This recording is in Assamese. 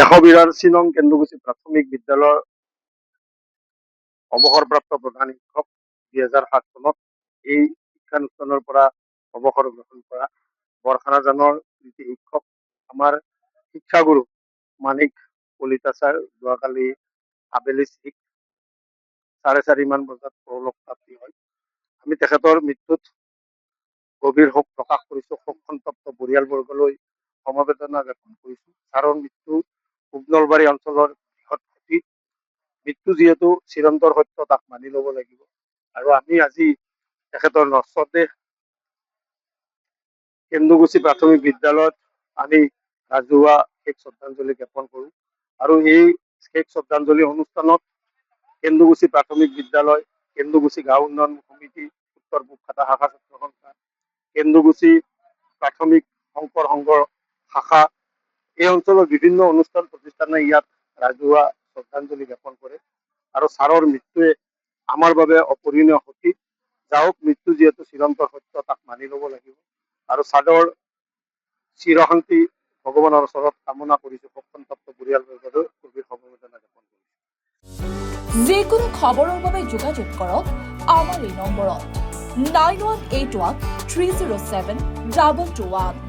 182 নং কেন্দুগুচি প্ৰাথমিক বিদ্যালয়ৰ অৱসৰপ্ৰাপ্ত প্ৰধান শিক্ষক 2007 চনত এই শিক্ষানুষ্ঠানৰ পৰা অৱসৰ গ্ৰহণ কৰা বৰখানাজানৰ কৃতি শিক্ষক আমাৰ শিক্ষাগুৰু মানিক কলিতা ছাৰ যোৱাকালি আবেলি ঠিক 4:30 মান বজাত পৰলোক প্ৰাপ্তি হয়। আমি তেখেতৰ মৃত্যুত গভীৰ শোক প্ৰকাশ কৰিছো। শোক সন্তপ্ত পৰিয়ালবৰ্গলৈ সমবেদনা জ্ঞাপন কৰিছো। ছাৰৰ মৃত্যু পূব নলবাৰী অঞ্চলৰ বৃহৎ ক্ষতি। মৃত্যু যিহেতু চিৰন্তৰ সত্য তাক মানি ল'ব লাগিব আৰু আমি আজি তেখেতৰ নশ্বদেহ কেন্দুগুচি প্ৰাথমিক বিদ্যালয়ত আমি ৰাজহুৱা শেষ শ্ৰদ্ধাঞ্জলি জ্ঞাপন কৰোঁ আৰু এই শেষ শ্ৰদ্ধাঞ্জলি অনুষ্ঠানত কেন্দুগুচি প্ৰাথমিক বিদ্যালয়, কেন্দুগুচি গাঁও উন্নয়ন সমিতি, উত্তৰ পূব খাতা শাখা ছাত্ৰ সন্থা, কেন্দুগুচি প্ৰাথমিক শংকৰ সংঘৰ শাখা, এই অঞ্চলৰ বিভিন্ন অনুষ্ঠান প্ৰতিষ্ঠানে ইয়াত ৰাজহুৱা শ্ৰদ্ধাঞ্জলি জ্ঞাপন কৰে আৰু ছাৰৰ মৃত্যুৱে আমাৰ বাবে অপূৰণীয় ক্ষতি। যাওক, মৃত্যু যিহেতু চিৰন্তৰ সত্য তাক মানি ল'ব লাগিব আৰু ছাৰৰ চিৰশান্তি ভগৱানৰ ওচৰত কামনা কৰিছো। শোক সন্তপ্ত পৰিয়ালবৰ্গলৈ গভীৰ সমবেদনা জ্ঞাপন কৰিছো। যিকোনো খবৰৰ বাবে যোগাযোগ কৰক আমাৰ এই নম্বৰত 9181 307 221।